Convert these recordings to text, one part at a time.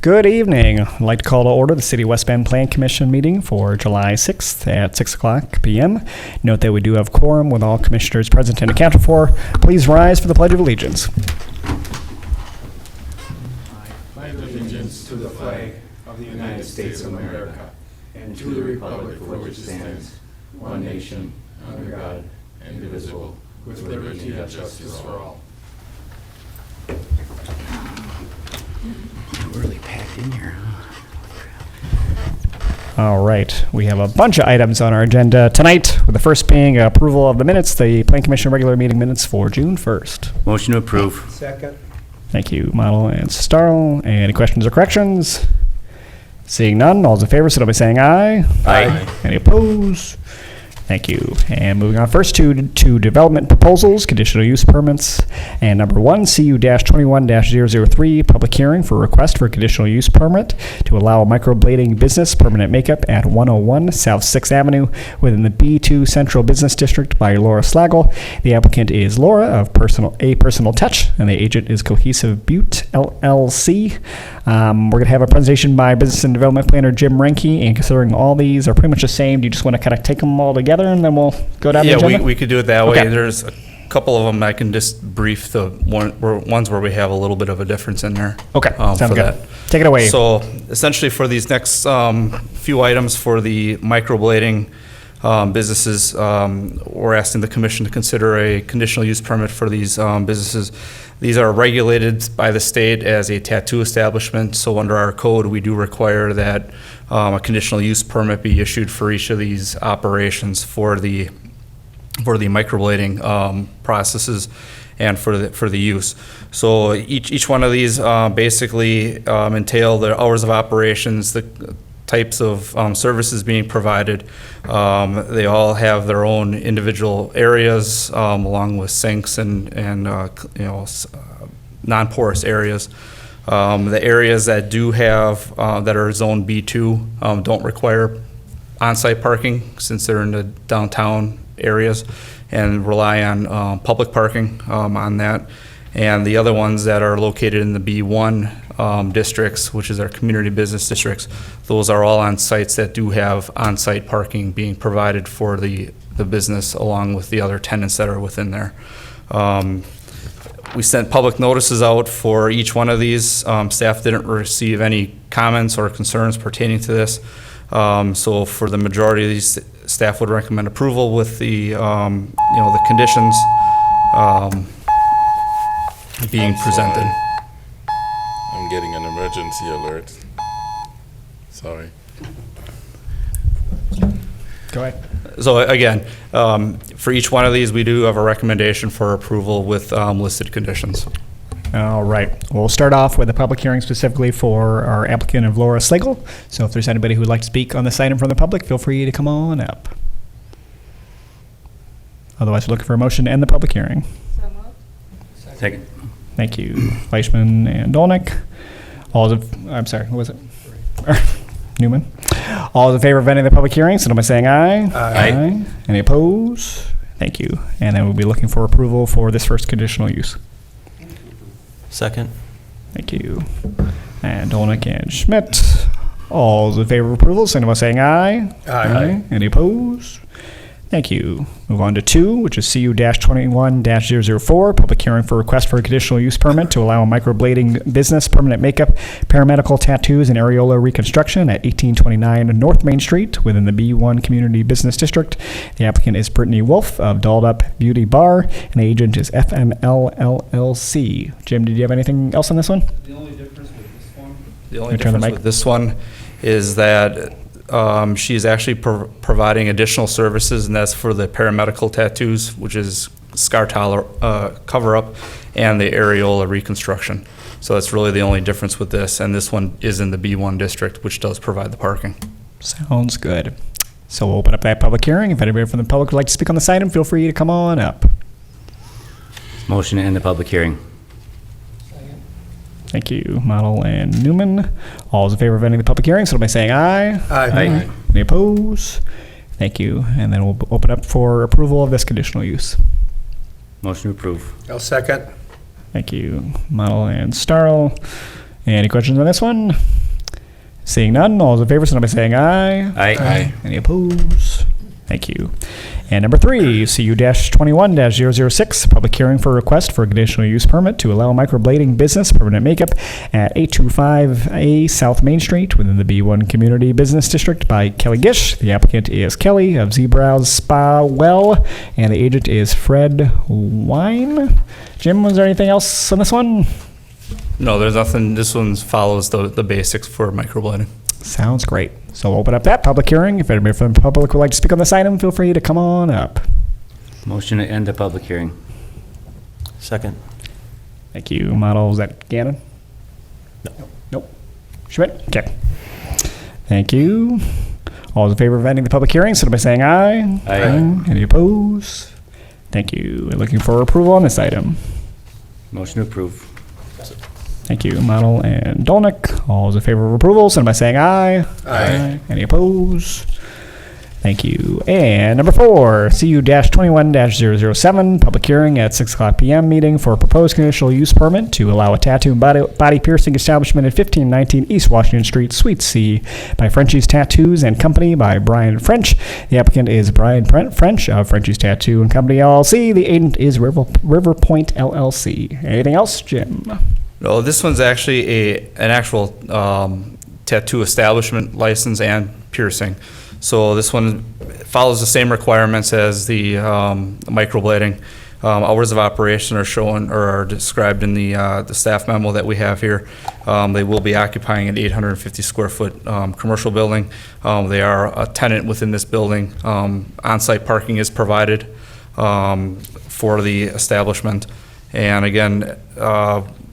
Good evening. I'd like to call to order the City of West Bend Plan Commission meeting for July 6th at 6 o'clock p.m. Note that we do have quorum with all commissioners present and accounted for. Please rise for the Pledge of Allegiance. I pledge allegiance to the flag of the United States of America and to the republic for which it stands, one nation, under God, indivisible, with liberty and justice for all. We're really packed in here, huh? All right. We have a bunch of items on our agenda tonight, with the first being approval of the minutes, the Plan Commission regular meeting minutes for June 1st. Motion to approve. Second. Thank you, Model and Starl. Any questions or corrections? Seeing none, all those in favor, signify by saying aye. Aye. Any opposed? Thank you. And moving on first to development proposals, conditional use permits. And number one, CU-21-003, public hearing for request for a conditional use permit to allow a microblading business permanent makeup at 101 South 6th Avenue within the B2 Central Business District by Laura Slagle. The applicant is Laura of Personal Touch, and the agent is Cohesive Butte LLC. We're going to have a presentation by Business and Development Planner Jim Renke, and considering all these are pretty much the same, do you just want to kind of take them all together and then we'll go down the agenda? Yeah, we could do it that Okay. way. There's a couple of them I can just brief, the ones where we have a little bit of a difference in there. Okay, sounds for good. that. Take it away. So essentially for these next few items for the microblading businesses, we're asking the commission to consider a conditional use permit for these businesses. These are regulated by the state as a tattoo establishment, so under our code, we do require that a conditional use permit be issued for each of these operations for the microblading processes and for the use. So each one of these basically entail the hours of operations, the types of services being provided. They all have their own individual areas, along with sinks and non-porous areas. The areas that do have that are zone B2 don't require on-site parking since they're in the downtown areas, and rely on public parking on that. And the other ones that are located in the B1 districts, which is our community business districts, those are all on sites that do have on-site parking being provided for the business along with the other tenants that are within there. We sent public notices out for each one of these. Staff didn't receive any comments or concerns pertaining to this. So for the majority of these, staff would recommend approval with the the conditions being presented. I'm getting an emergency alert. Sorry. Go ahead. So again, for each one of these, we do have a recommendation for approval with listed conditions. All right. We'll start off with a public hearing specifically for our applicant of Laura Slagle. So if there's anybody who would like to speak on this item from the public, feel free to come on up. Otherwise, we're looking for a motion to end the public hearing. Second. Thank you, Fleischman and Dolnick. I'm sorry, who was it? Newman. All those in favor of ending the public hearing, signify by saying aye. Aye. Any opposed? Thank you. And then we'll be looking for approval for this first conditional use. Second. Thank you. And Dolnick and Schmidt. All those in favor of approval, signify by saying aye. Aye. Any opposed? Thank you. Move on to 2, which is CU-21-004, public hearing for request for a conditional use permit to allow a microblading business, permanent makeup, paramedical tattoos, and areola reconstruction at 1829 North Main Street within the B1 Community Business District. The applicant is Brittany Wolf of Dolled Up Beauty Bar, and the agent is FML LLC. Jim, did you have anything else on this one? The only difference mic. with this one is that she's actually providing additional services, and that's for the paramedical tattoos, which is scar cover-up, and the areola reconstruction. So that's really the only difference with this, and this one is in the B1 district, which does provide the parking. Sounds good. So we'll open up that public hearing. If anybody from the public would like to speak on this item, feel free to come on up. Motion to end the public hearing. Thank you, Model and Newman. All those in favor of ending the public hearing, so by saying aye. Aye. Any opposed? Thank you. And then we'll open up for approval of this conditional use. Motion to approve. I'll second. Thank you, Model and Starl. Any questions on this one? Seeing none, all those in favor, signify by saying aye. Aye. Any opposed? Thank you. And number 3, CU-21-006, public hearing for a request for a conditional use permit to allow microblading business permanent makeup at 825A South Main Street within the B1 Community Business District by Kelly Gish. The applicant is Kelly of Z-Brows Spa Well, and the agent is Fred Wine. Jim, was there anything else on this one? No, there's nothing. This one follows the basics for microblading. Sounds great. So we'll open up that public hearing. If anybody from the public would like to speak on this item, feel free to come on up. Motion to end the public hearing. Second. Thank you. Model, is that Gannon? No. Nope. Schmidt? Okay. Thank you. All those in favor of ending the public hearing, signify by saying aye. Aye. Any opposed? Thank you. We're looking for approval on this item. Motion to approve. Thank you. Model and Dolnick. All those in favor of approval, signify by saying aye. Aye. Any opposed? Thank you. And number 4, CU-21-007, public hearing at 6 o'clock p.m. meeting for a proposed conditional use permit to allow a tattoo and body piercing establishment at 1519 East Washington Street, Suite C, by Frenchie's Tattoos and Company by Brian French. The applicant is Brian French of Frenchie's Tattoo and Company, LLC. The agent is River Point, LLC. Anything else, Jim? No, this one's actually an actual tattoo establishment license and piercing. So this one follows the same requirements as the microblading. Hours of operation are shown or are described in the staff memo that we have here. They will be occupying an 850 square foot commercial building. They are a tenant within this building. On-site parking is provided for the establishment. And again,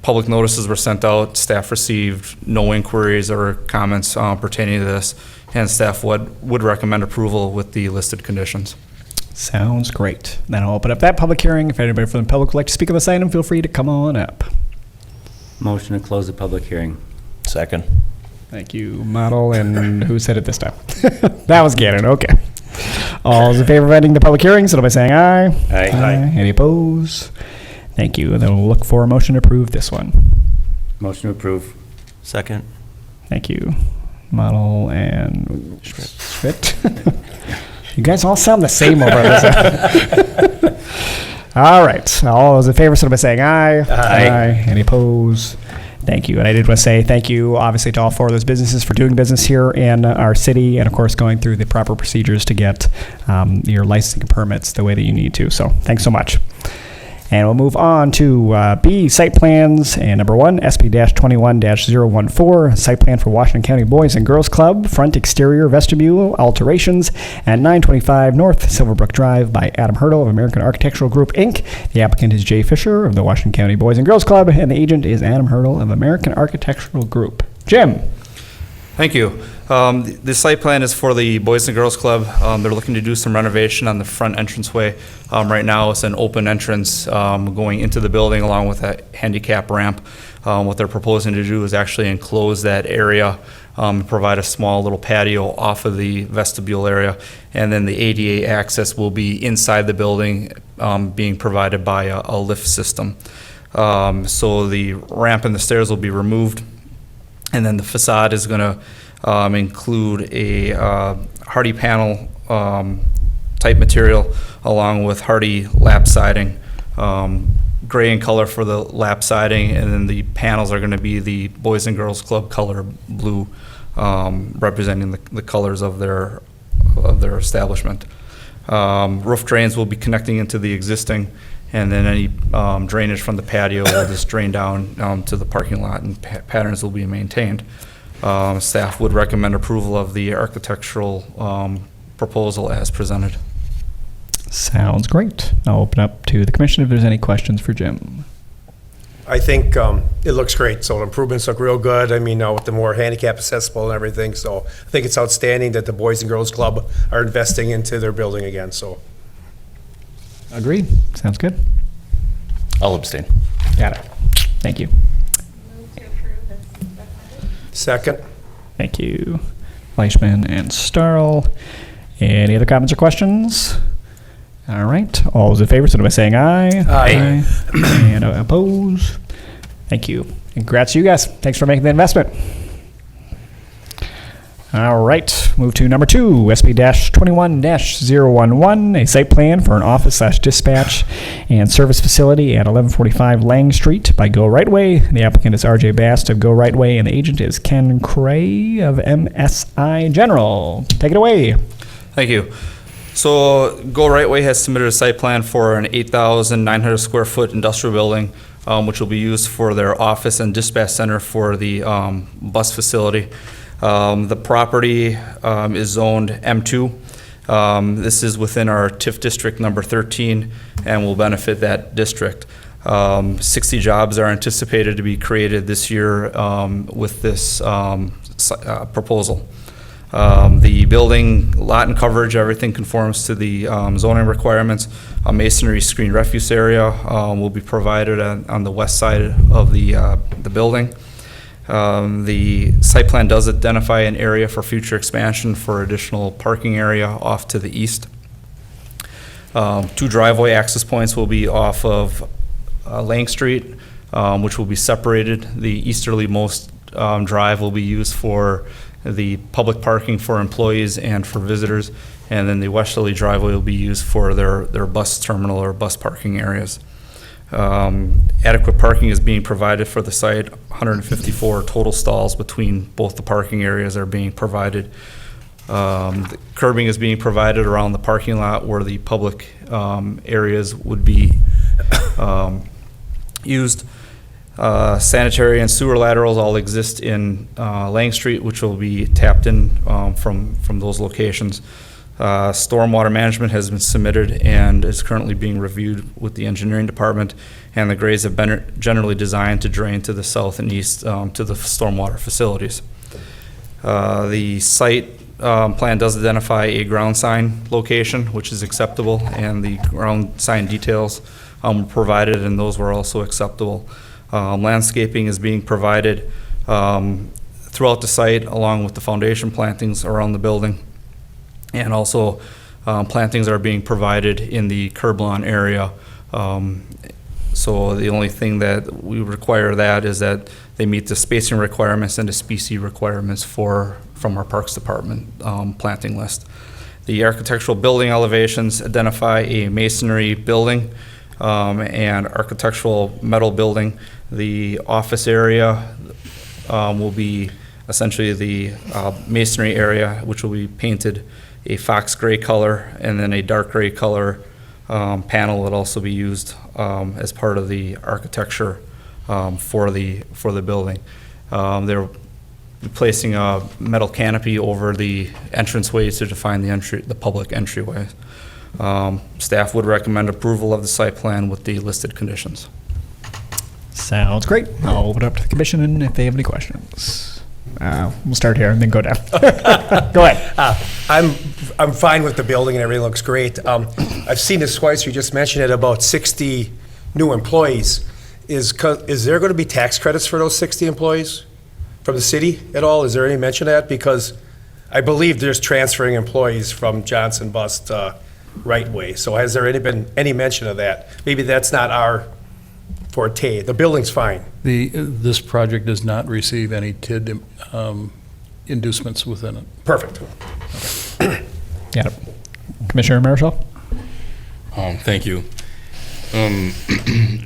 public notices were sent out. Staff received no inquiries or comments pertaining to this, and staff would recommend approval with the listed conditions. Sounds great. Then I'll open up that public hearing. If anybody from the public would like to speak on this item, feel free to come on up. Motion to close the public hearing. Second. Thank you, Model, and who said it this time? That was Gannon, okay. All those in favor of ending the public hearing, signify by saying aye. Aye. Any opposed? Thank you. And then we'll look for a motion to approve this one. Motion to approve. Second. Thank you, Model and Schmidt. You guys all sound the same over this. All right. All those in favor, signify by saying aye. Aye. Any opposed? Thank you. And I did want to say thank you, obviously, to all 4 of those businesses for doing business here in our city and, of course, going through the proper procedures to get your licensing permits the way that you need to. So thanks so much. And we'll move on to B, site plans. And number 1, SP-21-014, site plan for Washington County Boys and Girls Club, front exterior vestibule alterations at 925 North Silverbrook Drive by Adam Hurdle of American Architectural Group, Inc. The applicant is Jay Fisher of the Washington County Boys and Girls Club, and the agent is Adam Hurdle of American Architectural Group. Jim. Thank you. The site plan is for the Boys and Girls Club. They're looking to do some renovation on the front entranceway. Right now, it's an open entrance going into the building along with a handicap ramp. What they're proposing to do is actually enclose that area, provide a small little patio off of the vestibule area, and then the ADA access will be inside the building, being provided by a lift system. So the ramp and the stairs will be removed. And then the facade is going to include a hardy panel type material along with hardy lap siding, gray in color for the lap siding, and then the panels are going to be the Boys and Girls Club color blue, representing the colors of their establishment. Roof drains will be connecting into the existing, and then any drainage from the patio will just drain down to the parking lot, and patterns will be maintained. Staff would recommend approval of the architectural proposal as presented. Sounds great. I'll open up to the commission if there's any questions for Jim. I think it looks great. So the improvements look real good. I mean, with the more handicap accessible and everything. So I think it's outstanding that the Boys and Girls Club are investing into their building again. So Agreed. Sounds good. I'll abstain. Got it. Thank you. Move to approve as recommended. second, Thank you, Fleischman and Starl. Any other comments or questions? All right. All those in favor, signify by saying aye. Aye. And oppose. Thank you. Congrats to you guys. Thanks for making the investment. All right, move to number 2, SB-21-011, a site plan for an office/dispatch and service facility at 1145 Lang Street by Go Right Way. The applicant is RJ Bast of Go Right Way, and the agent is Ken Cray of MSI General. Take it away. Thank you. So Go Right Way has submitted a site plan for an 8,900 square foot industrial building, which will be used for their office and dispatch center for the bus facility. The property is zoned M2. This is within our TIF district number 13 and will benefit that district. 60 jobs are anticipated to be created this year with this proposal. The building lot and coverage, everything conforms to the zoning requirements. A masonry screen refuse area will be provided on the west side of the building. The site plan does identify an area for future expansion for additional parking area off to the east. 2 driveway access points will be off of Lang Street, which will be separated. The easterlymost drive will be used for the public parking for employees and for visitors, and then the westerly driveway will be used for their bus terminal or bus parking areas. Adequate parking is being provided for the site. 154 total stalls between both the parking areas are being provided. The curbing is being provided around the parking lot where the public areas would be used. Sanitary and sewer laterals all exist in Lang Street, which will be tapped in from those locations. Stormwater management has been submitted and is currently being reviewed with the engineering department, and the grades have been generally designed to drain to the south and east to the stormwater facilities. The site plan does identify a ground sign location, which is acceptable, and the ground sign details were provided, and those were also acceptable. Landscaping is being provided throughout the site, along with the foundation plantings around the building. And also, plantings are being provided in the curb lawn area. So the only thing that we require that is that they meet the spacing requirements and the species requirements from our Parks Department planting list. The architectural building elevations identify a masonry building and architectural metal building. The office area will be essentially the masonry area, which will be painted a fox gray color, and then a dark gray color panel would also be used as part of the architecture for the building. They're placing a metal canopy over the entranceways to define the public entryway. Staff would recommend approval of the site plan with the listed conditions. Sounds great. I'll open it up to the commission and if they have any questions. We'll start here and then go down. Go ahead. I'm fine with the building and everything looks great. I've seen this twice, you just mentioned it, about 60 new employees. Is there going to be tax credits for those 60 employees from the city at all? Is there any mention of that? Because I believe there's transferring employees from Johnson Bus to Right Way. So has there been any mention of that? Maybe that's not our forte. The building's fine. This project does not receive any TID inducements within it. Perfect. Yeah. Commissioner Marichal? Thank you.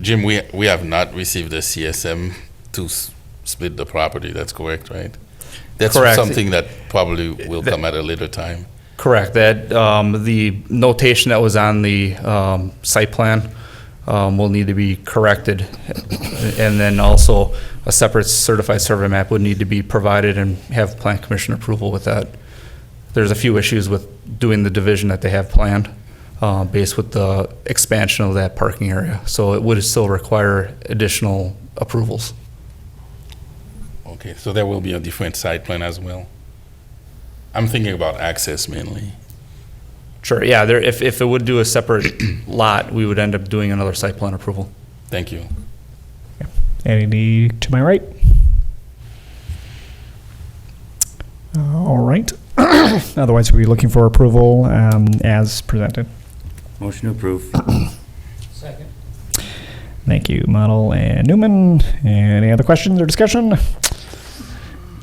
Jim, we have not received a CSM to split the property, that's correct, right? That's Correct. something that probably will come at a later time. Correct. That the notation that was on the site plan will need to be corrected, and then also a separate certified survey map would need to be provided and have plan commission approval with that. There's a few issues with doing the division that they have planned based with the expansion of that parking area, so it would still require additional approvals. Okay, so there will be a different site plan as well? I'm thinking about access mainly. Sure, yeah, if it would do a separate lot, we would end up doing another site plan approval. Thank you. Any to my right? All right. Otherwise, we're looking for approval as presented. Motion to approve. Thank you, Model and Newman. Any other questions or discussion?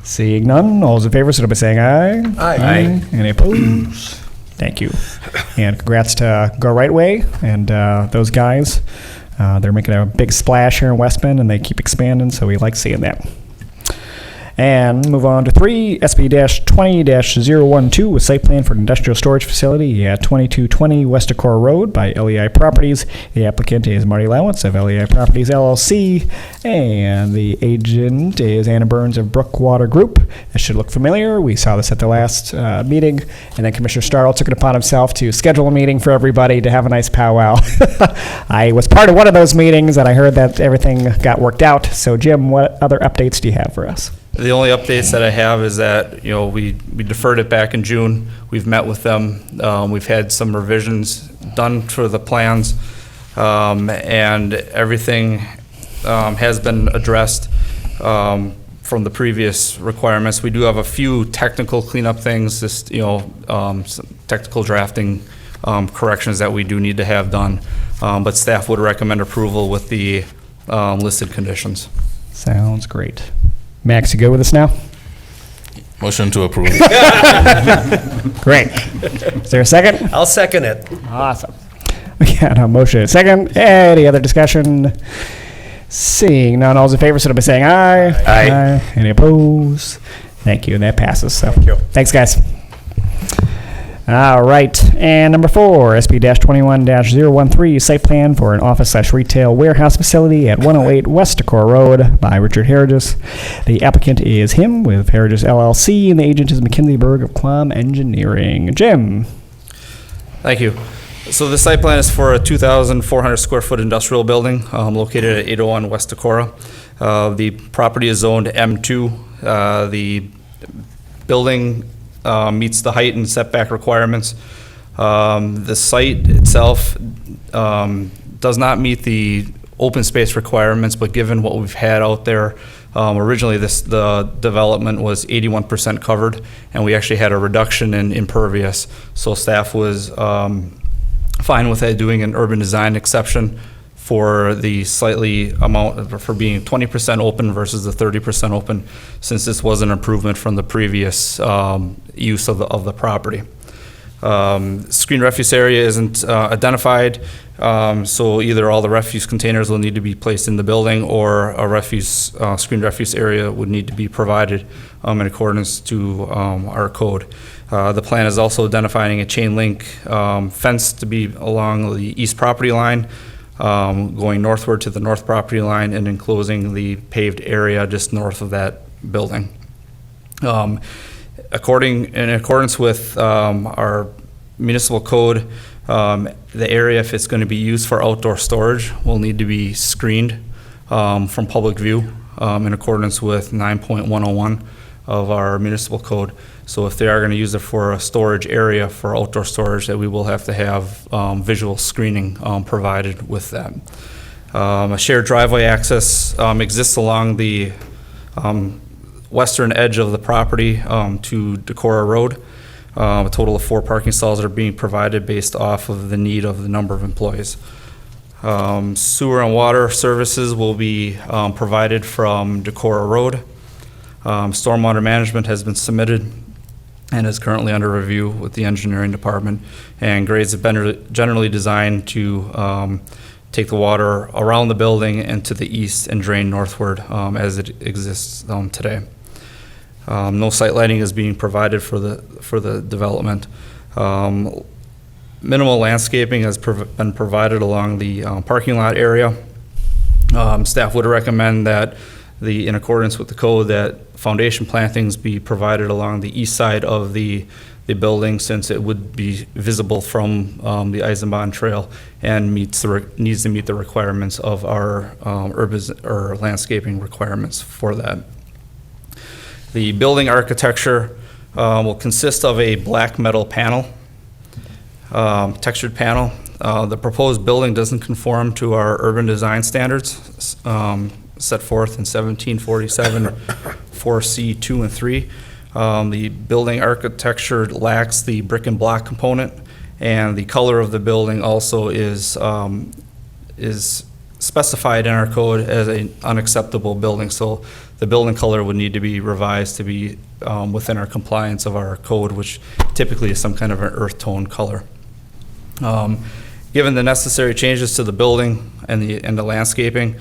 Seeing none, all those in favor, signify by saying aye. Aye. Any opposed? Thank you. And congrats to Go Right Way and those guys. They're making a big splash here in West Bend, and they keep expanding, so we like seeing that. And move on to 3, SP-20-012, with site plan for an industrial storage facility at 2220 West Decorah Road by LEI Properties. The applicant is Marty Lowitz of LEI Properties LLC, and the agent is Anna Burns of Brookwater Group. That should look familiar. We saw this at the last meeting, and then Commissioner Starl took it upon himself to schedule a meeting for everybody to have a nice powwow. I was part of one of those meetings, and I heard that everything got worked out. So, Jim, what other updates do you have for us? The only updates that I have is that, we deferred it back in June. We've met with them. We've had some revisions done for the plans, and everything has been addressed from the previous requirements. We do have a few technical cleanup things, just, some technical drafting corrections that we do need to have done, but staff would recommend approval with the listed conditions. Sounds great. Max, you go with us now? Motion to approve. Great. Is there a second? I'll second it. Awesome. We got a motion and a second. Any other discussion? Seeing none, all those in favor, signify by saying aye. Aye. Any opposed? Thank you, and that passes. So, Thank you. thanks, guys. All right, and number 4, SP-21-013, site plan for an office/retail warehouse facility at 108 West Decorah Road by Richard Herigis. The applicant is him with Herigis LLC, and the agent is McKinley Berg of Quam Engineering. Jim? Thank you. So the site plan is for a 2,400 square foot industrial building located at 801 West Decorah. The property is zoned M2. The building meets the height and setback requirements. The site itself does not meet the open space requirements, but given what we've had out there, originally the development was 81% covered, and we actually had a reduction in impervious. So staff was fine with that, doing an urban design exception for the slightly amount, for being 20% open versus the 30% open, since this was an improvement from the previous use of the property. Screen refuse area isn't identified, so either all the refuse containers will need to be placed in the building, or a screen refuse area would need to be provided in accordance to our code. The plan is also identifying a chain link fence to be along the east property line, going northward to the north property line, and enclosing the paved area just north of that building. In accordance with our municipal code, the area, if it's going to be used for outdoor storage, will need to be screened from public view in accordance with 9.101 of our municipal code. So if they are going to use it for a storage area for outdoor storage, that we will have to have visual screening provided with that. A shared driveway access exists along the western edge of the property to Decorah Road. A total of 4 parking stalls are being provided based off of the need of the number of employees. Sewer and water services will be provided from Decorah Road. Stormwater management has been submitted and is currently under review with the engineering department. And grades have been generally designed to take the water around the building and to the east and drain northward as it exists today. No site lighting is being provided for the development. Minimal landscaping has been provided along the parking lot area. Staff would recommend that in accordance with the code, that foundation plantings be provided along the east side of the building, since it would be visible from the Eisenbahn Trail and needs to meet the requirements of our landscaping requirements for that. The building architecture will consist of a black metal panel, textured panel. The proposed building doesn't conform to our urban design standards set forth in 1747 4C 2 and 3. The building architecture lacks the brick and block component, and the color of the building also is specified in our code as an unacceptable building, so the building color would need to be revised to be within our compliance of our code, which typically is some kind of an earth tone color. Given the necessary changes to the building and the landscaping,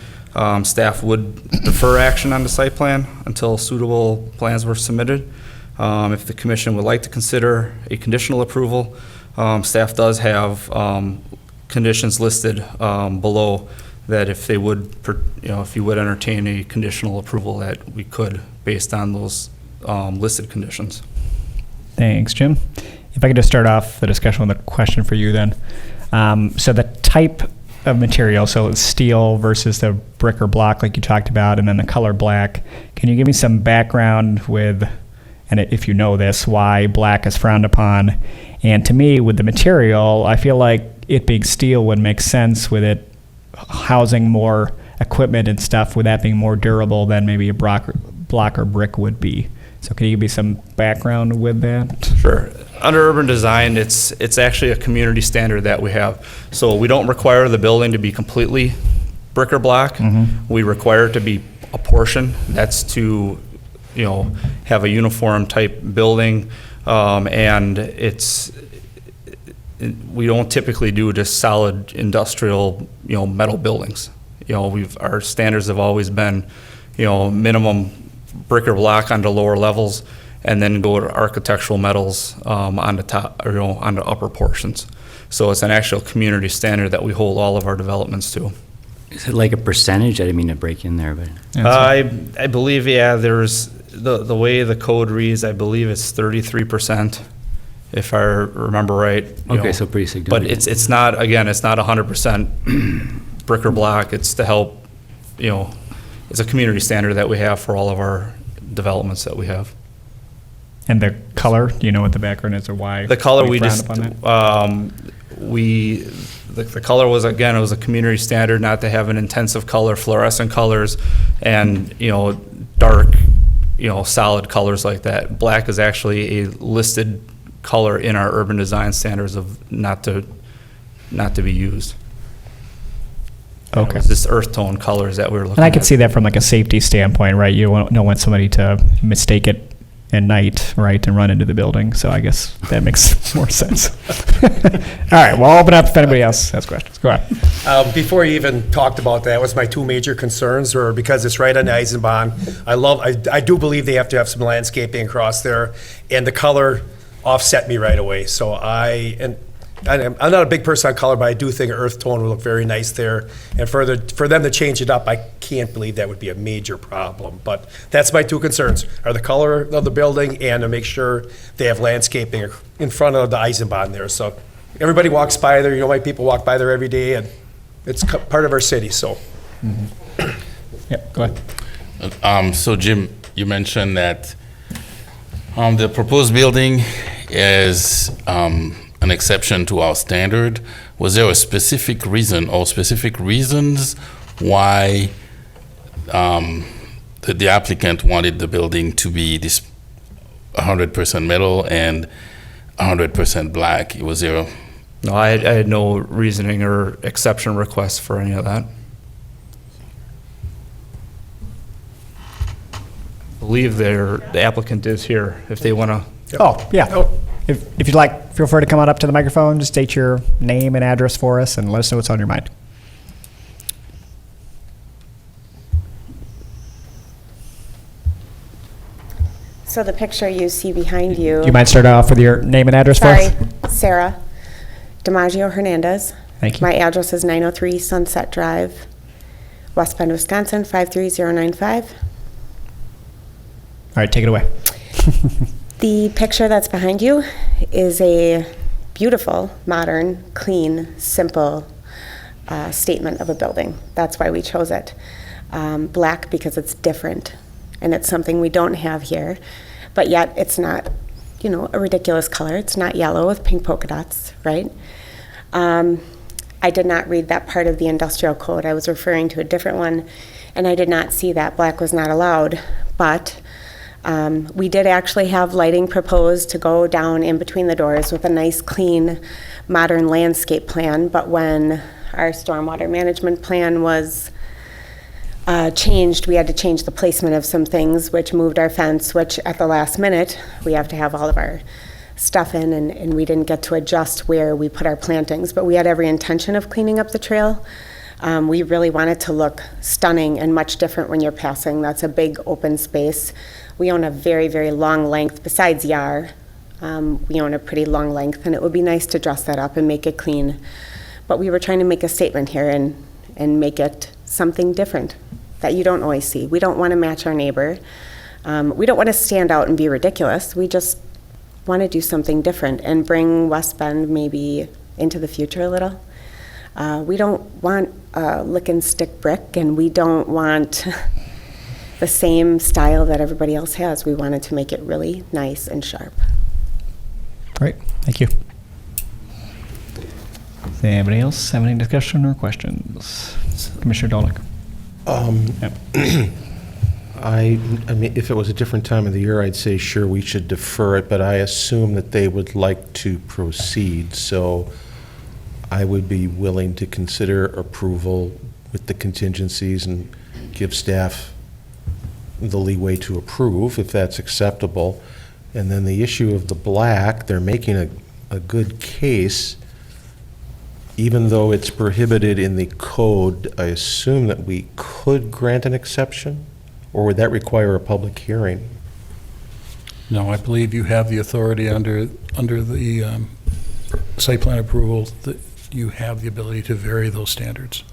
staff would defer action on the site plan until suitable plans were submitted. If the commission would like to consider a conditional approval, staff does have conditions listed below that if they would, if you would entertain a conditional approval, that we could, based on those listed conditions. Thanks, Jim. If I could just start off the discussion with a question for you then. So the type of material, so it's steel versus the brick or block like you talked about, and then the color black. Can you give me some background with, and if you know this, why black is frowned upon? And to me, with the material, I feel like it being steel would make sense with it housing more equipment and stuff, with that being more durable than maybe a block or brick would be. So can you give me some background with that? Sure. Under urban design, it's actually a community standard that we have. So we don't require the building to be completely brick or block. Mm-hmm. We require it to be a portion. That's to, have a uniform type building, and we don't typically do just solid industrial, metal buildings. Our standards have always been, minimum brick or block on the lower levels, and then go to architectural metals on the top, or on the upper portions. So it's an actual community standard that we hold all of our developments to. Is it like a percentage? I didn't mean to break in there, but. I believe, there's the way the code reads, I believe it's 33%, if I remember right. Okay, so pretty significant. But it's not, again, it's not 100% brick or block. It's to help, it's a community standard that we have for all of our developments that we have. And the color, do you know what the background is or why? The color, we frowned just, upon that? the color was, again, it was a community standard not to have an intensive color, fluorescent colors, and, dark, solid colors like that. Black is actually a listed color in our urban design standards of not to be used. Okay. It's just earth tone colors that we were looking And at. I could see that from like a safety standpoint, right? You don't want somebody to mistake it at night, right, and run into the building. So I guess that makes more sense. All right, well, I'll open up if anybody else has questions. Go ahead. Before you even talked about that, was my two major concerns were because it's right on Eisenbahn. I do believe they have to have some landscaping across there, and the color offset me right away. So I'm not a big person on color, but I do think earth tone would look very nice there. And for them to change it up, I can't believe that would be a major problem. But that's my two concerns, are the color of the building and to make sure they have landscaping in front of the Eisenbahn there. So everybody walks by there, my people walk by there every day, and it's part of our city, so. Yep, go ahead. So Jim, you mentioned that the proposed building is an exception to our standard. Was there a specific reason or specific reasons why the applicant wanted the building to be this 100% metal and 100% black? Was there No, I had no reasoning or exception requests for any of that. I believe the applicant is here, if they want to. Oh, yeah. If you'd like, feel free to come on up to the microphone, just state your name and address for us, and let us know what's on your mind. So the picture you see behind you. Do you mind starting off with your name and address for us? Sorry, Sarah DiMaggio Hernandez. Thank you. My address is 903 Sunset Drive, West Bend, Wisconsin, 53095. All right, take it away. The picture that's behind you is a beautiful, modern, clean, simple statement of a building. That's why we chose it. Black because it's different, and it's something we don't have here, but yet it's not, a ridiculous color. It's not yellow with pink polka dots, right? I did not read that part of the industrial code. I was referring to a different one, and I did not see that black was not allowed, but we did actually have lighting proposed to go down in between the doors with a nice, clean, modern landscape plan, but when our stormwater management plan was changed. We had to change the placement of some things, which moved our fence, which at the last minute, we have to have all of our stuff in, and we didn't get to adjust where we put our plantings, but we had every intention of cleaning up the trail. We really want it to look stunning and much different when you're passing. That's a big open space. We own a very, very long length, besides Yar, we own a pretty long length, and it would be nice to dress that up and make it clean. But we were trying to make a statement here and make it something different that you don't always see. We don't want to match our neighbor. We don't want to stand out and be ridiculous. We just want to do something different and bring West Bend maybe into the future a little. We don't want a lick and stick brick, and we don't want the same style that everybody else has. We wanted to make it really nice and sharp. Great, thank you. Does anybody else have any discussion or questions? Commissioner Dolnick. Yep. I mean, if it was a different time of the year, I'd say, sure, we should defer it, but I assume that they would like to proceed, so I would be willing to consider approval with the contingencies and give staff the leeway to approve, if that's acceptable. And then the issue of the black, they're making a good case. Even though it's prohibited in the code, I assume that we could grant an exception? Or would that require a public hearing? No, I believe you have the authority under the site plan approval that you have the ability to vary those standards.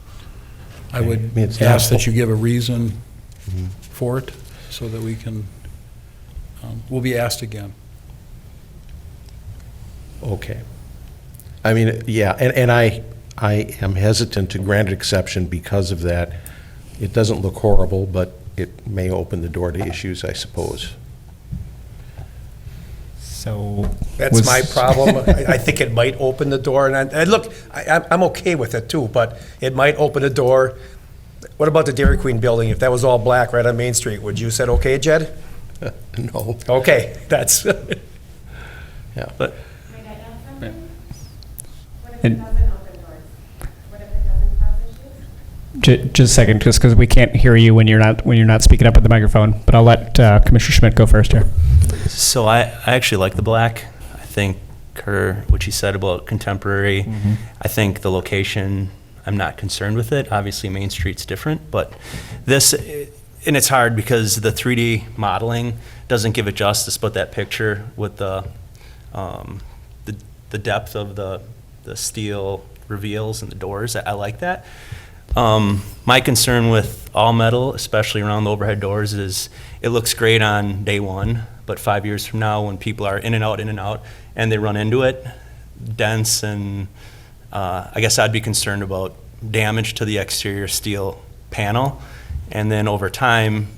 I would I mean, it's ask not- that you give a reason for it so that we can, we'll be asked again. Okay. I mean, yeah, and I am hesitant to grant an exception because of that. It doesn't look horrible, but it may open the door to issues, I suppose. So. That's my problem. I think it might open the door, and look, I'm okay with it too, but it might open the door. What about the Dairy Queen building? If that was all black right on Main Street, would you said okay, Jed? No. Okay, that's, Yeah. But May I add something? What if it And- doesn't open doors? What if it doesn't cause issues? Just a second, just because we can't hear you when you're not speaking up at the microphone, but I'll let Commissioner Schmidt go first here. so I actually like the black. I think what she said about contemporary, I think the location, I'm not concerned with it. Obviously, Main Street's different, but this, and it's hard because the 3D modeling doesn't give it justice, but that picture with the depth of the steel reveals and the doors, I like that. My concern with all metal, especially around the overhead doors, is it looks great on day one, but 5 years from now, when people are in and out, and they run into it, dense, and I guess I'd be concerned about damage to the exterior steel panel, and then over time,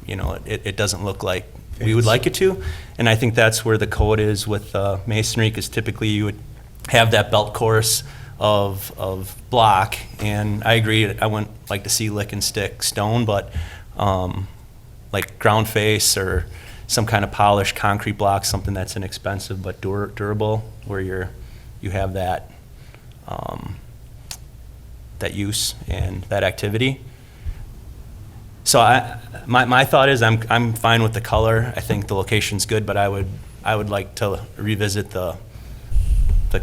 it doesn't look like we would like it to, and I think that's where the code is with masonry, because typically you would have that belt course of block, and I agree, I wouldn't like to see lick and stick stone, but like ground face or some kind of polished concrete block, something that's inexpensive but durable, where you have that that use and that activity. So my thought is I'm fine with the color. I think the location's good, but I would like to revisit the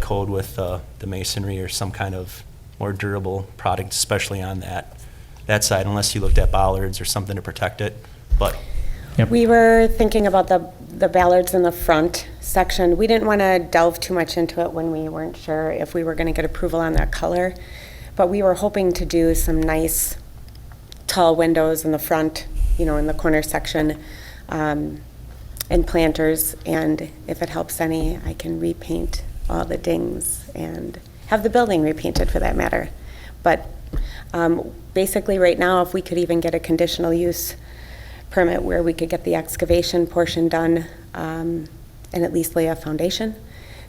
code with the masonry or some kind of more durable product, especially on that side, unless you looked at bollards or something to protect it. But We were thinking about the ballards in the front section. We didn't want to delve too much into it when we weren't sure if we were going to get approval on that color. But we were hoping to do some nice tall windows in the front, in the corner section, and planters. And if it helps any, I can repaint all the dings and have the building repainted for that matter. But basically right now, if we could even get a conditional use permit where we could get the excavation portion done and at least lay a foundation,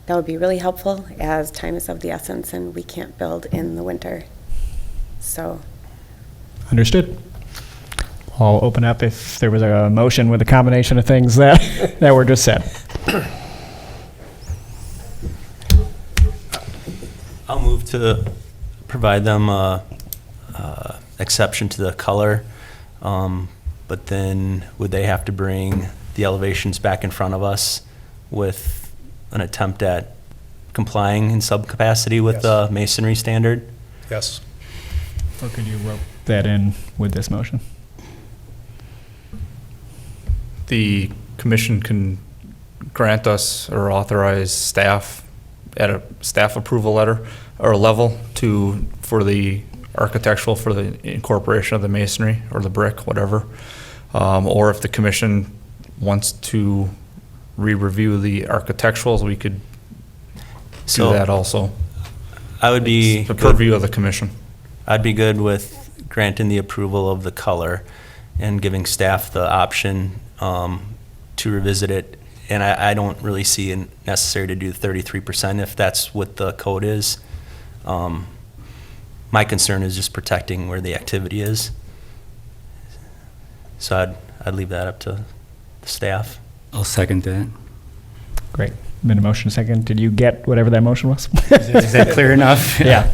that would be really helpful, as time is of the essence and we can't build in the winter. So. Understood. I'll open up if there was a motion with a combination of things that were just said. I'll move to provide them exception to the color, but then would they have to bring the elevations back in front of us with an attempt at complying in subcapacity with the masonry standard? Yes. Or could you rope that in with this motion? The commission can grant us or authorize staff at a staff approval letter or level for the architectural, for the incorporation of the masonry or the brick, whatever. Or if the commission wants to re-review the architecturals, we could do that also. I would be It's the purview of the commission. I'd be good with granting the approval of the color and giving staff the option to revisit it. And I don't really see it necessary to do 33% if that's what the code is. My concern is just protecting where the activity is. So I'd leave that up to the staff. I'll second that. Great. Been a motion second. Did you get whatever that motion was? Is that clear enough? Yeah.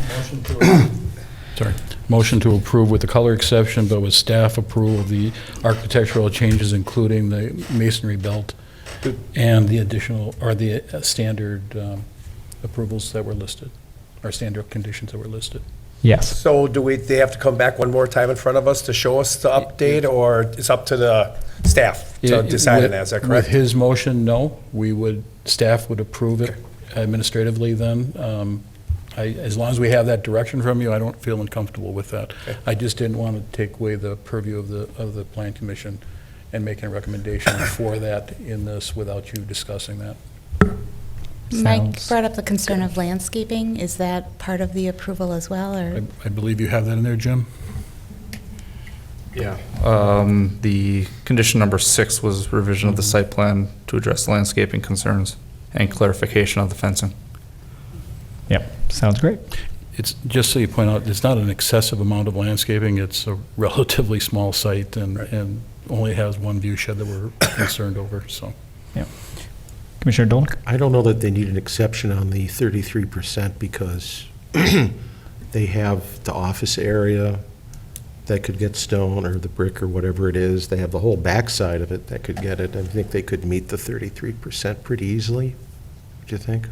Sorry. Motion to approve with the color exception, but with staff approval of the architectural changes, including the masonry belt and the additional, or the standard approvals that were listed, or standard conditions that were listed. Yes. So they have to come back one more time in front of us to show us the update, or it's up to the staff to decide on that, is that correct? With his motion, no. Staff would approve it administratively then. As long as we have that direction from you, I don't feel uncomfortable with that. Okay. I just didn't want to take away the purview of the Plan Commission and making a recommendation for that in this without you discussing that. Mike Sounds brought up the concern of landscaping. Is that part of the approval as well, or? I believe you have that in there, Jim? Yeah. The condition number 6 was revision of the site plan to address landscaping concerns and clarification of the fencing. Yep. Sounds great. It's, just so you point out, it's not an excessive amount of landscaping. It's a relatively small site and only has one view shed that we're concerned over, so. Yep. Commissioner Dolnick? I don't know that they need an exception on the 33% because they have the office area that could get stone or the brick or whatever it is. They have the whole backside of it that could get it. I think they could meet the 33% pretty easily. What do you think?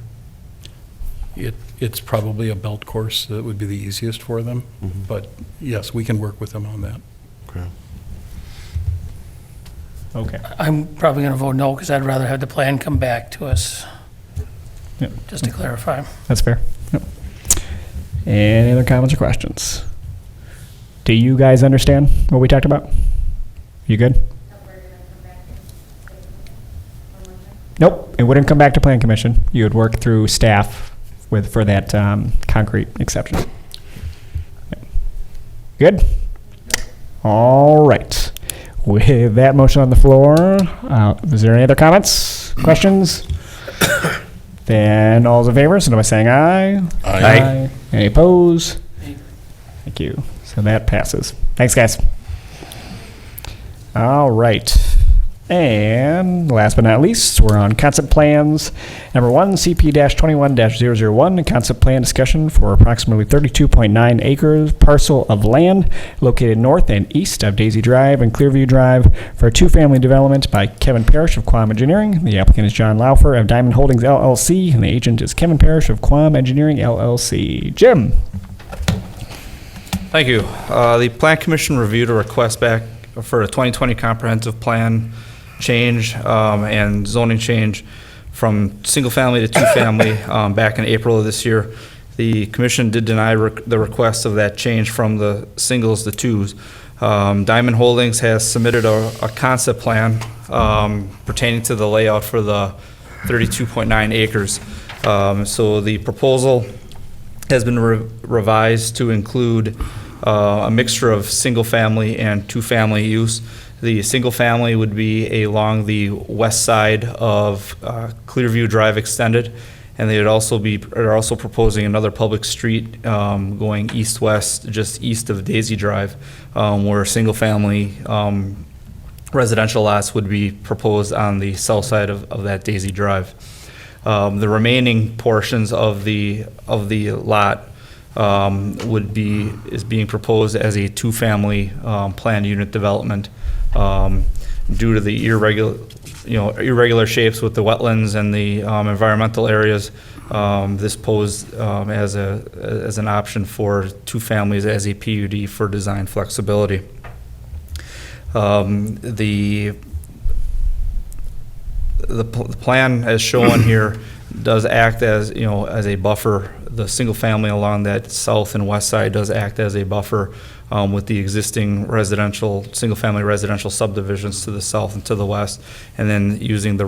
It's probably a belt course that would be the easiest for them, but yes, we can work with them on that. Okay. Okay. I'm probably going to vote no, because I'd rather have the plan come back to us, Yep. just to clarify. That's fair. Yep. Any other comments or questions? Do you guys understand what we talked about? You good? Nope, it wouldn't come back to Plan Commission. You would work through staff for that concrete exception. Yep. Good? All right. With that motion on the floor, is there any other comments, questions? Then all's in favor, so by saying aye. Aye. Any opposed? Thank you. So that passes. Thanks, guys. All right. And last but not least, we're on concept plans. Number 1, CP-21-001, concept plan discussion for approximately 32.9 acres parcel of land located north and east of Daisy Drive and Clearview Drive for a 2-family development by Kevin Parrish of Quam Engineering. The applicant is John Laufer of Diamond Holdings LLC, and the agent is Kevin Parrish of Quam Engineering LLC. Jim? Thank you. The Plan Commission reviewed a request back for a 2020 comprehensive plan change and zoning change from single-family to 2-family back in April of this year. The commission did deny the request of that change from the singles to 2s. Diamond Holdings has submitted a concept plan pertaining to the layout for the 32.9 acres. So the proposal has been revised to include a mixture of single-family and 2-family use. The single-family would be along the west side of Clearview Drive Extended, and are also proposing another public street going east-west, just east of Daisy Drive, where single-family residential lots would be proposed on the south side of that Daisy Drive. The remaining portions of the lot is being proposed as a two-family planned unit development. Due to the irregular shapes with the wetlands and the environmental areas, this posed as an option for two families as a PUD for design flexibility. The plan as shown here does act as, as a buffer. The single family along that south and west side does act as a buffer with the existing single family residential subdivisions to the south and to the west, and then using the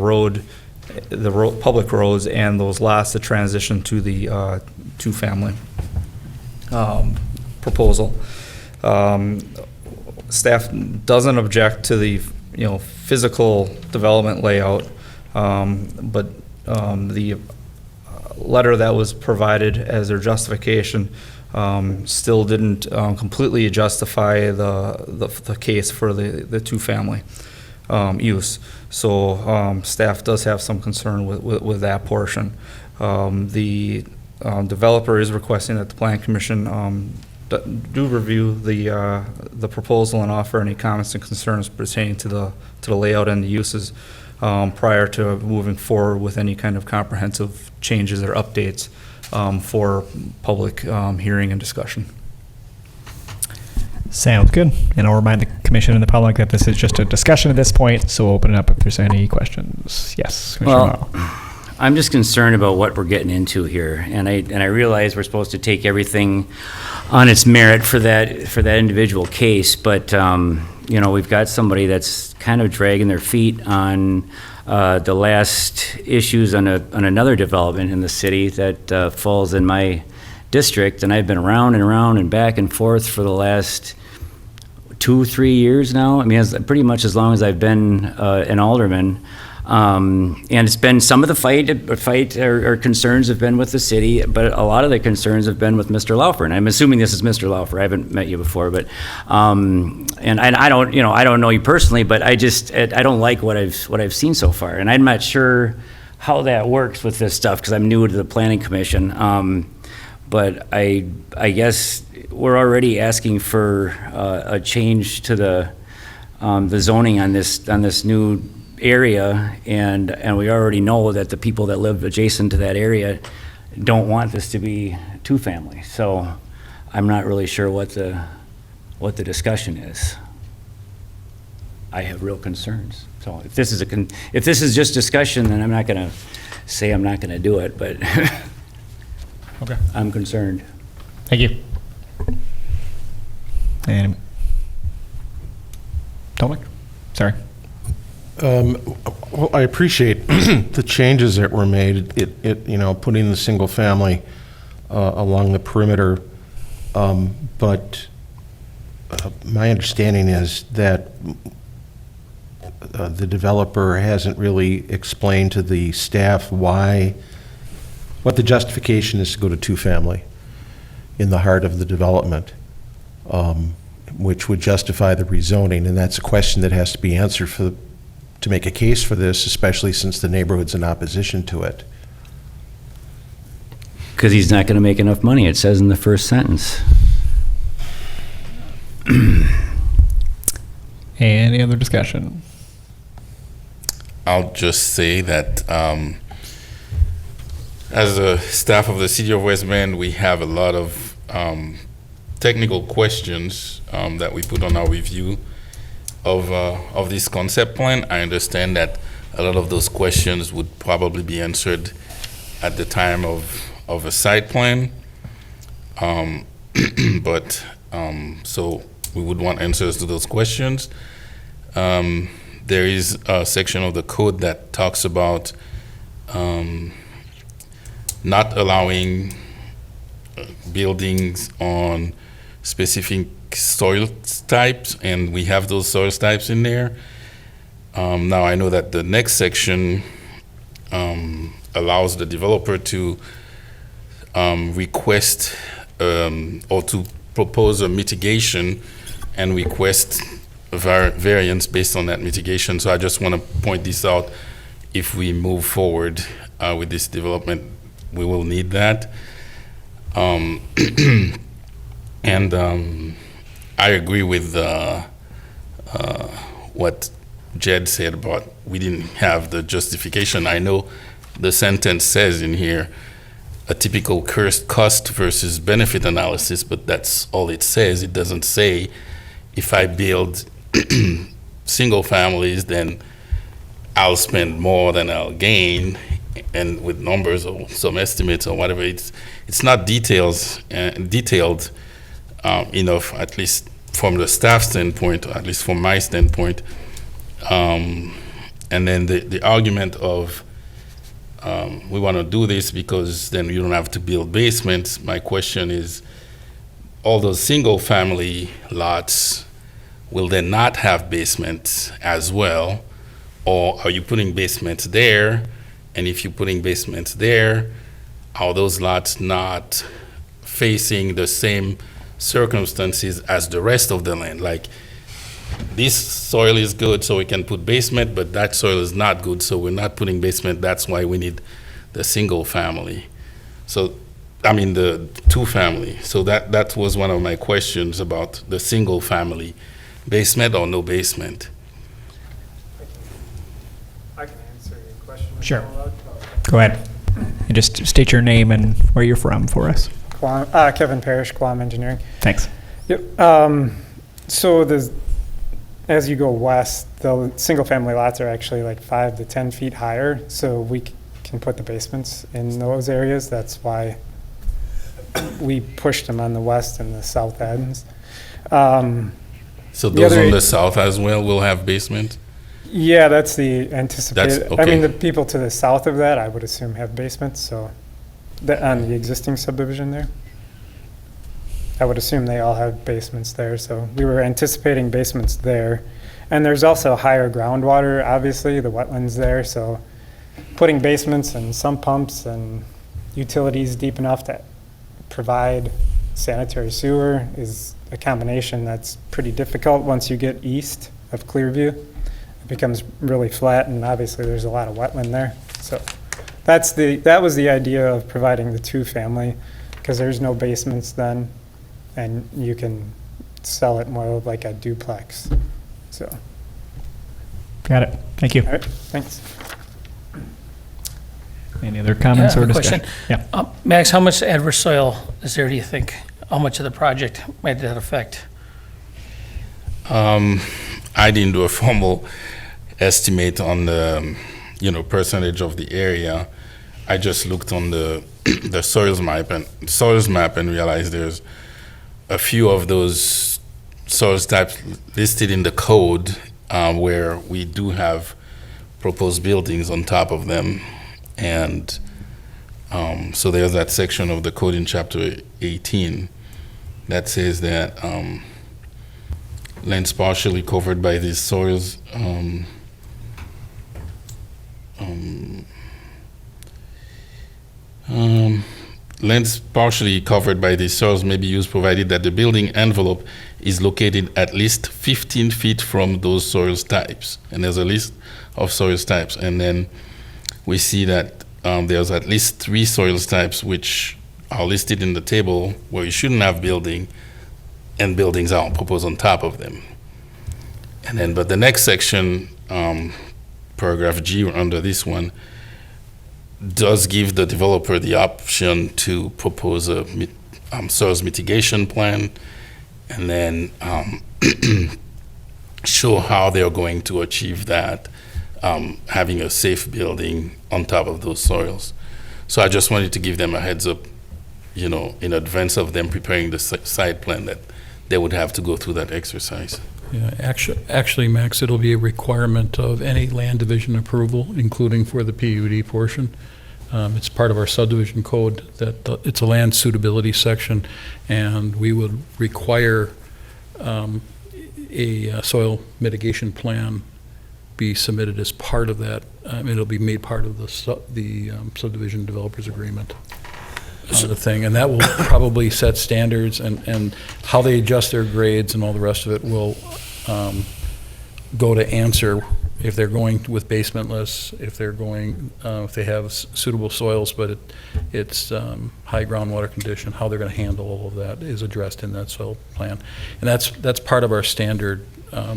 public roads and those lots to transition to the two family proposal. Staff doesn't object to the physical development layout, but the letter that was provided as their justification still didn't completely justify the case for the two-family use. So staff does have some concern with that portion. The developer is requesting that the Plan Commission do review the proposal and offer any comments and concerns pertaining to the layout and the uses prior to moving forward with any kind of comprehensive changes or updates for public hearing and discussion. Sounds good. And I'll remind the commission and the public that this is just a discussion at this point, so we'll open it up if there's any questions. Yes, Commissioner Well, I'm just concerned about what we're getting into here, and I realize we're supposed to take everything on its merit for that individual case, but we've got somebody that's kind of dragging their feet on the last issues on another development in the city that falls in my district, and I've been around and around and back and forth for the last 2-3 years now. I mean, it's pretty much as long as I've been an alderman. And it's been some of the fight or concerns have been with the city, but a lot of the concerns have been with Mr. Laufer. And I'm assuming this is Mr. Laufer. I haven't met you before, but and I don't I don't know you personally, but I don't like what I've seen so far, and I'm not sure how that works with this stuff because I'm new to the Planning Commission. But I guess we're already asking for a change to the zoning on this new area, and we already know that the people that live adjacent to that area don't want this to be two-family. So I'm not really sure what the discussion is. I have real concerns. So if this is just discussion, then I'm not going to say I'm not going to do it, but Okay. I'm concerned. Thank you. And Tomek? Sorry. Well, I appreciate the changes that were made, putting the single family along the perimeter. But my understanding is that the developer hasn't really explained to the staff what the justification is to go to two-family in the heart of the development, which would justify the rezoning. And that's a question that has to be answered to make a case for this, especially since the neighborhood's in opposition to it. Because he's not going to make enough money, it says in the first sentence. Any other discussion? I'll just say that as a staff of the City of West Bend, we have a lot of technical questions that we put on our review of this concept plan. I understand that a lot of those questions would probably be answered at the time of a site plan. So we would want answers to those questions. There is a section of the code that talks about not allowing buildings on specific soil types, and we have those soil types in there. Now I know that the next section allows the developer to request or to propose a mitigation and request variance based on that mitigation. So I just want to point this out. If we move forward with this development, we will need that. Um, and I agree with what Jed said about we didn't have the justification. I know the sentence says in here a typical cost versus benefit analysis, but that's all it says. It doesn't say if I build single families, then I'll spend more than I'll gain, and with numbers or some estimates or whatever. It's not detailed enough, at least from the staff standpoint, or at least from my standpoint. And then the argument of we want to do this because then you don't have to build basements. My question is, all those single family lots will then not have basements as well, or are you putting basements there? And if you're putting basements there, are those lots not facing the same circumstances as the rest of the land? Like, this soil is good, so we can put basement, but that soil is not good, so we're not putting basement. That's why we need the single family. So, I mean, the two family. So that was one of my questions about the single family. Basement or no basement? I can answer your question. Sure. Go ahead. And just state your name and where you're from for us. Kevin Parrish, Quam Engineering. Thanks. Yep. So as you go west, the single-family lots are actually like 5 to 10 feet higher, so we can put the basements in those areas. That's why we pushed them on the west and the south ends. So those on the south as well will have basement? Yeah, that's the anticipated. That's okay. I mean, the people to the south of that, I would assume, have basements, so on the existing subdivision there. I would assume they all have basements there, so we were anticipating basements there. And there's also higher groundwater, obviously, the wetlands there, so putting basements and sump pumps and utilities deep enough to provide sanitary sewer is a combination that's pretty difficult once you get east of Clearview. It becomes really flat, and obviously there's a lot of wetland there. So that was the idea of providing the two-family, because there's no basements then, and you can sell it more like a duplex. So, Got it. Thank you. all right, thanks. Any other comments Yeah, I or have a discussion? question. Yeah. Max, how much adverse soil is there, do you think? How much of the project might that affect? I didn't do a formal estimate on the, percentage of the area. I just looked on the the soils map and realized there's a few of those soil types listed in the code where we do have proposed buildings on top of them, and so there's that section of the code in chapter 18 that says that lands partially covered by these soils lands partially covered by these soils may be used provided that the building envelope is located at least 15 feet from those soil types. And there's a list of soil types. And then we see that there's at least 3 soil types which are listed in the table where you shouldn't have building, and buildings are proposed on top of them. And then, but the next section, paragraph G under this one, does give the developer the option to propose a soils mitigation plan, and then show how they're going to achieve that, having a safe building on top of those soils. So I just wanted to give them a heads up, in advance of them preparing the site plan, that they would have to go through that exercise. Yeah, actually, Max, it'll be a requirement of any land division approval, including for the PUD portion. It's part of our subdivision code that it's a land suitability section, and we would require a soil mitigation plan be submitted as part of that. It'll be made part of the subdivision developers agreement. The thing, and that will probably set standards, and how they adjust their grades and all the rest of it will go to answer if they're going with basementless, if they're going, if they have suitable soils, but it's high groundwater condition, how they're going to handle all of that is addressed in that soil plan. And that's part of our standard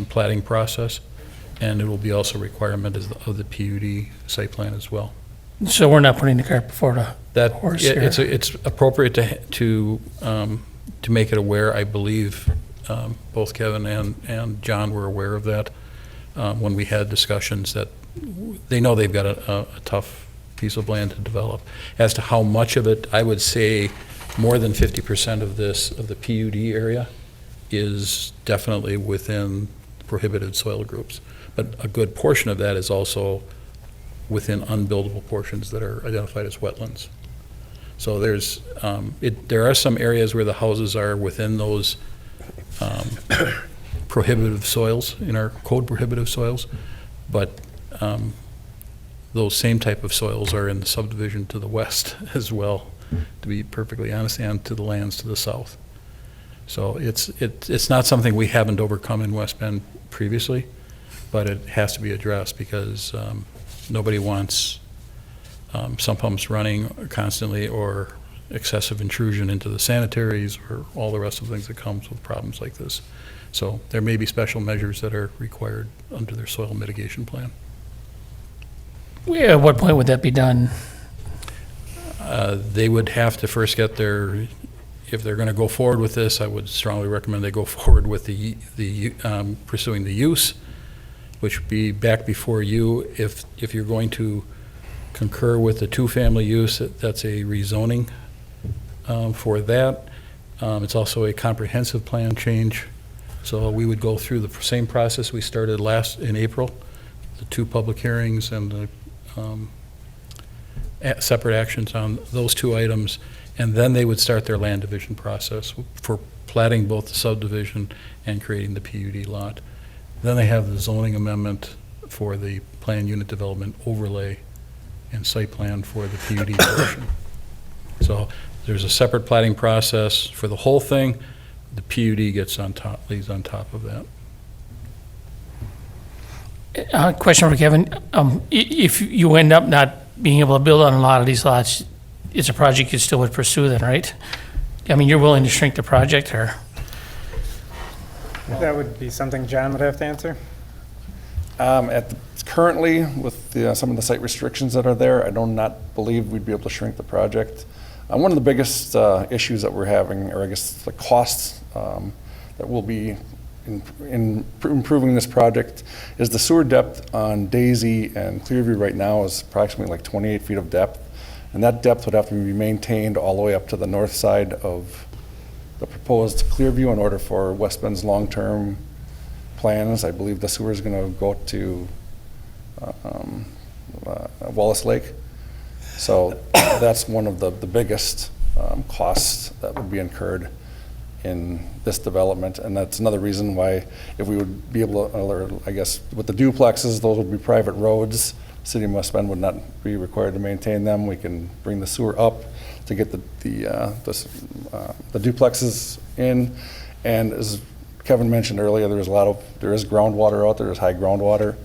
plating process, and it will be also a requirement of the PUD site plan as well. So we're not putting the cart before the That, horse yeah, here. it's appropriate to make it aware. I believe both Kevin and John were aware of that when we had discussions, that they know they've got a tough piece of land to develop. As to how much of it, I would say more than 50% of the PUD area is definitely within prohibited soil groups. But a good portion of that is also within unbuildable portions that are identified as wetlands. So there are some areas where the houses are within those prohibitive soils, in our code prohibitive soils, but those same type of soils are in the subdivision to the west as well, to be perfectly honest, and to the lands to the south. So it's not something we haven't overcome in West Bend previously, but it has to be addressed because nobody wants sump pumps running constantly or excessive intrusion into the sanitaries or all the rest of the things that comes with problems like this. So there may be special measures that are required under their soil mitigation plan. At what point would that be done? They would have to first get their, if they're going to go forward with this, I would strongly recommend they go forward with pursuing the use, which would be back before you. If you're going to concur with the two-family use, that's a rezoning for that. It's also a comprehensive plan change. So we would go through the same process we started in April, the 2 public hearings and the separate actions on those 2 items, and then they would start their land division process for platting both the subdivision and creating the PUD lot. Then they have the zoning amendment for the plan unit development overlay and site plan for the PUD portion. So there's a separate platting process for the whole thing. The PUD gets on top, lays on top of that. Question for Kevin. If you end up not being able to build on a lot of these lots, it's a project you still would pursue then, right? I mean, you're willing to shrink the project, or? That would be something John would have to answer. Currently, with some of the site restrictions that are there, I do not believe we'd be able to shrink the project. One of the biggest issues that we're having, or I guess the costs that will be in improving this project, is the sewer depth on Daisy and Clearview right now is approximately like 28 feet of depth. And that depth would have to be maintained all the way up to the north side of the proposed Clearview in order for West Bend's long-term plans. I believe the sewer is going to go to Wallace Lake. So that's one of the biggest costs that would be incurred in this development. And that's another reason why, if we would be able to, or I guess with the duplexes, those would be private roads. City of West Bend would not be required to maintain them. We can bring the sewer up to get the duplexes in. And as Kevin mentioned earlier, there is groundwater out there. There's high groundwater.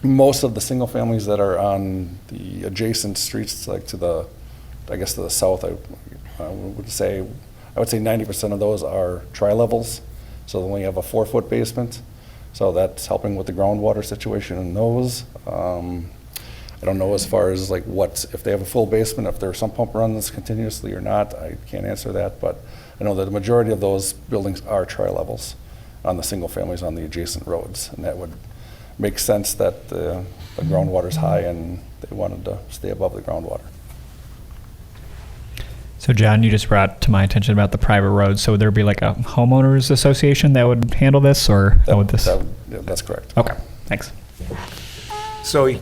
Most of the single families that are on the adjacent streets, like to the south, I would say 90% of those are tri-levels. So they only have a 4-foot basement. So that's helping with the groundwater situation in those. I don't know as far as like if they have a full basement, if their sump pump runs continuously or not. I can't answer that, but I know that the majority of those buildings are tri-levels on the single families on the adjacent roads, and that would make sense that the groundwater's high and they wanted to stay above the groundwater. So John, you just brought to my attention about the private roads. So would there be like a homeowners association that would handle this, or how would this? That's correct. Okay, thanks. So you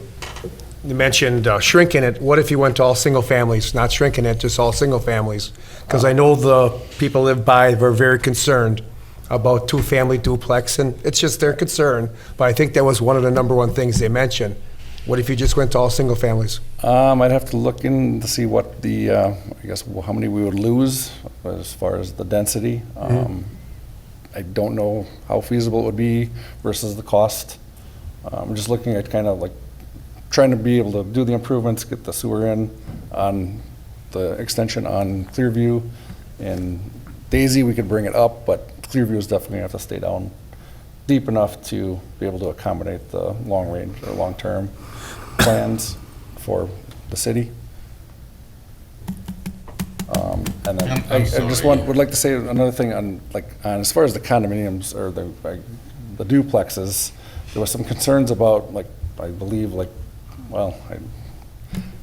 mentioned shrinking it. What if you went to all single families, not shrinking it, just all single families? Because I know the people live by were very concerned about 2-family duplex, and it's just their concern. But I think that was one of the number one things they mentioned. What if you just went to all single families? I'd have to look in to see what the, how many we would lose as far as the density. I don't know how feasible it would be versus the cost We're just looking at kind of like trying to be able to do the improvements, get the sewer in on the extension on Clearview. And Daisy, we could bring it up, but Clearview is definitely gonna have to stay down deep enough to be able to accommodate the long range or long-term plans for the city. And then I'm I just sorry. would like to say another thing on as far as the condominiums or the duplexes, there was some concerns about I believe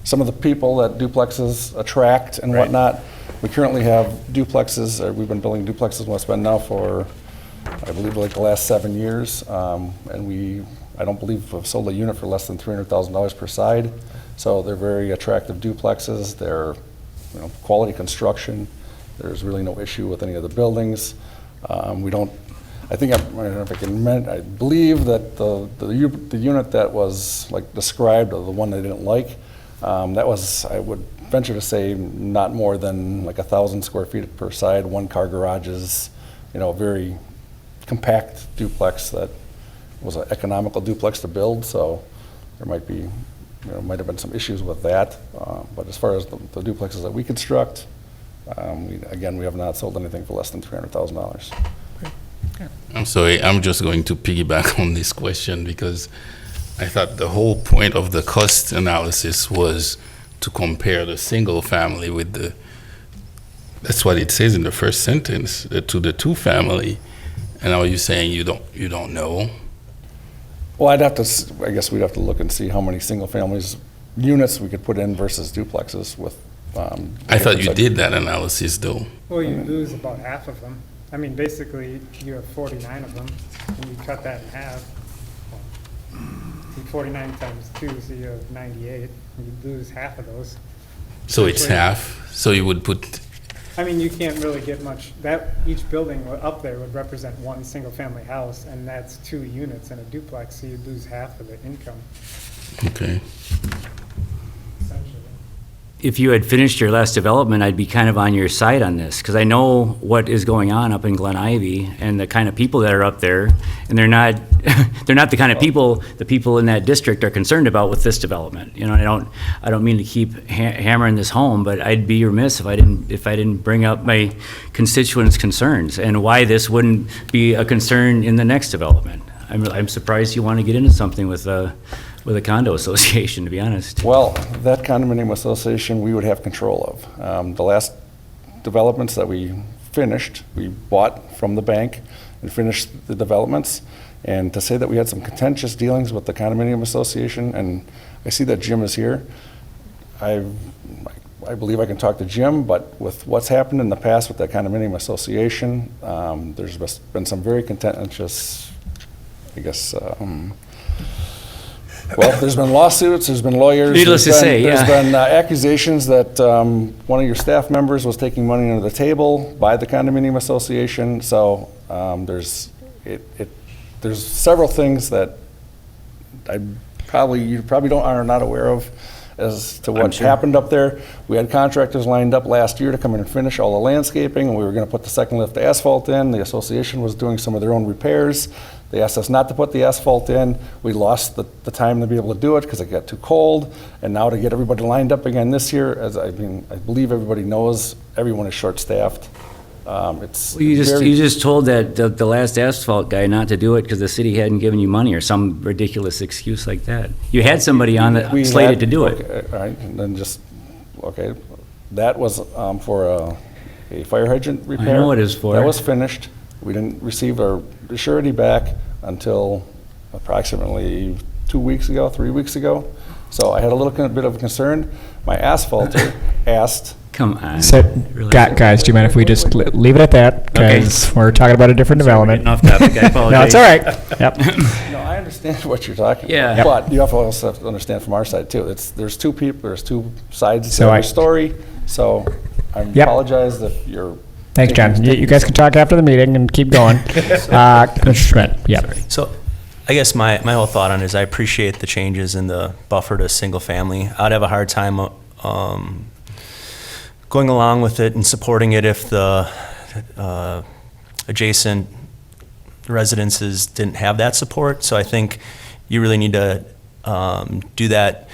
some of the people that duplexes attract and whatnot. We currently have duplexes, or we've been building duplexes in West Bend now for, I believe, the last 7 years. And I don't believe we've sold a unit for less than $300,000 per side. So they're very attractive duplexes. They're, quality construction. There's really no issue with any of the buildings. I don't know if I can I believe that the unit that was described, or the one they didn't like, that was, I would venture to say, not more than 1,000 square feet per side, 1-car garages, a very compact duplex that was an economical duplex to build. So there might have been some issues with that. But as far as the duplexes that we construct, we have not sold anything for less than $300,000. I'm sorry, I'm just going to piggyback on this question because I thought the whole point of the cost analysis was to compare the single family with that's what it says in the first sentence, to the two family. And now you're saying you don't know? Well, I guess we'd have to look and see how many single families units we could put in versus duplexes with. I thought you did that analysis though. Well, you lose about half of them. I mean, basically, you have 49 of them, and you cut that in half. 49 times 2, so you have 98. You lose half of those. So it's Essentially, half. So you would put. I mean, you can't really get much. Each building up there would represent one single-family house, and that's 2 units in a duplex, so you'd lose half of the income, Okay. essentially. If you had finished your last development, I'd be kind of on your side on this, because I know what is going on up in Glen Ivy and the kind of people that are up there, and they're not the kind of people the people in that district are concerned about with this development. I don't mean to keep hammering this home, but I'd be remiss if I didn't bring up my constituents' concerns and why this wouldn't be a concern in the next development. I'm surprised you want to get into something with a condo association, to be honest. Well, that condominium association we would have control of. The last developments that we finished, we bought from the bank and finished the developments. And to say that we had some contentious dealings with the condominium association, and I see that Jim is here, I believe I can talk to Jim, but with what's happened in the past with that condominium association, there's been some very contentious, I guess, well, there's been lawsuits, there's been lawyers. Needless to say, yeah. There's been accusations that one of your staff members was taking money under the table by the condominium association. So there's several things that you probably are not aware of as to what happened up there. We had contractors lined up last year to come in and finish all the landscaping, and we were going to put the second lift asphalt in. The association was doing some of their own repairs. They asked us not to put the asphalt in. We lost the time to be able to do it because it got too cold. And now to get everybody lined up again this year, I believe everybody knows, everyone is short-staffed. You just told that the last asphalt guy not to do it because the city hadn't given you money or some ridiculous excuse like that. You had somebody on the slated to do it. Okay, all right, and then that was for a fire hydrant repair. I know what it is for. That was finished. We didn't receive our surety back until approximately 3 weeks ago. So I had a little bit of a concern. My asphalter asked. Come on. So, Really? guys, do you mind if we just leave it at that? Because we're talking about a different development. Off topic, I apologize. No, it's all right. Yep. No, I understand what you're talking Yeah. about. But you also have to understand from our side too. There's two people, there's two sides So to every story. So I apologize if you're. Thanks, John. You guys can talk after the meeting and keep going. Commissioner Schmidt, yeah. So I guess my whole thought on it is I appreciate the changes in the buffer to single family. I'd have a hard time going along with it and supporting it if the adjacent residences didn't have that support. So I think you really need to do that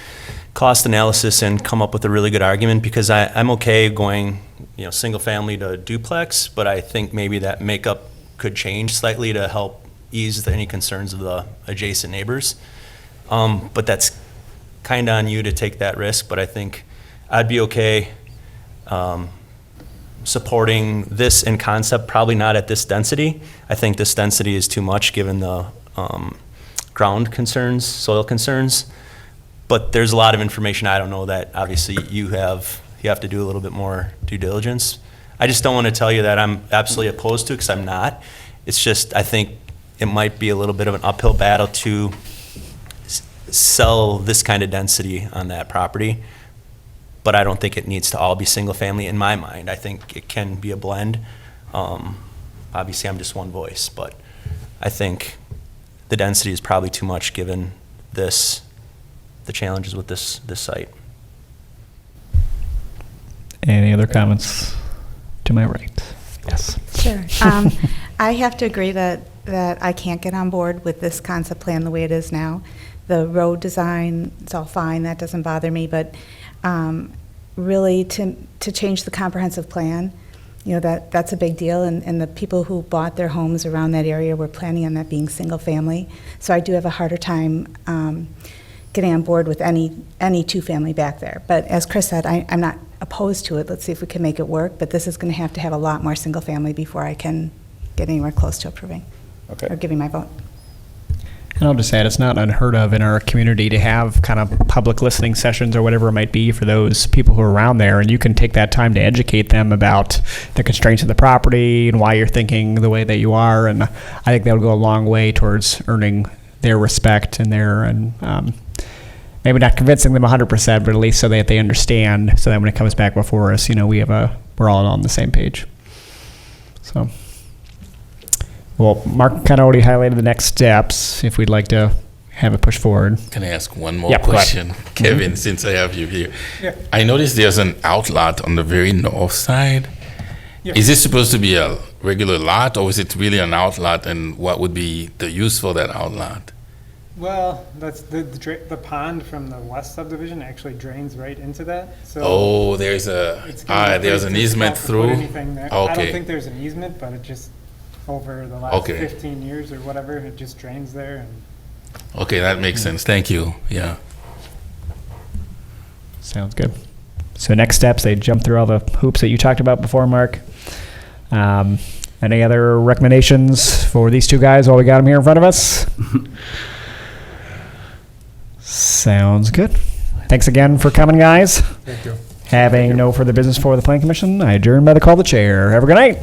cost analysis and come up with a really good argument, because I'm okay going, single family to duplex, but I think maybe that makeup could change slightly to help ease any concerns of the adjacent neighbors. But that's kind of on you to take that risk, but I think I'd be okay supporting this in concept, probably not at this density. I think this density is too much given the ground concerns, soil concerns. But there's a lot of information I don't know that obviously you have to do a little bit more due diligence. I just don't want to tell you that I'm absolutely opposed to it, because I'm not. It's just, I think it might be a little bit of an uphill battle to sell this kind of density on that property. But I don't think it needs to all be single family in my mind. I think it can be a blend. Obviously, I'm just one voice, but I think the density is probably too much given the challenges with this site. Any other comments to my right? Yes. Sure. I have to agree that I can't get on board with this concept plan the way it is now. The road design, it's all fine, that doesn't bother me, but really to change the comprehensive plan, that's a big deal, and the people who bought their homes around that area were planning on that being single family. So I do have a harder time getting on board with any two-family back there. But as Chris said, I'm not opposed to it. Let's see if we can make it work, but this is going to have a lot more single family before I can get anywhere close to approving or giving my vote. And I'll just add, it's not unheard of in our community to have kind of public listening sessions or whatever it might be for those people who are around there, and you can take that time to educate them about the constraints of the property and why you're thinking the way that you are, and I think that will go a long way towards earning their respect and maybe not convincing them 100%, but at least so that they understand, so that when it comes back before us, we're all on the same page. So. Well, Mark kind of already highlighted the next steps, if we'd like to have it pushed forward. Can I ask one more Yeah, go ahead. question, Kevin, since I have you here? Yeah. I noticed there's an outlot on the very north side. Yeah. Is this supposed to be a regular lot, or is it really an outlot, and what would be the use for that outlot? Well, that's the pond from the west subdivision actually drains right into that. So Oh, there's an easement through? I don't Okay. think there's an easement, but it just, over the last Okay. 15 years or whatever, it just drains there. And Okay, that makes sense. Thank you. Yeah. Sounds good. So next steps, they jump through all the hoops that you talked about before, Mark. Any other recommendations for these two guys while we got them here in front of us? Sounds good. Thanks again for coming, guys. Thank you. Having no further business for the Planning Commission, I adjourn by the call of the chair. Have a good night.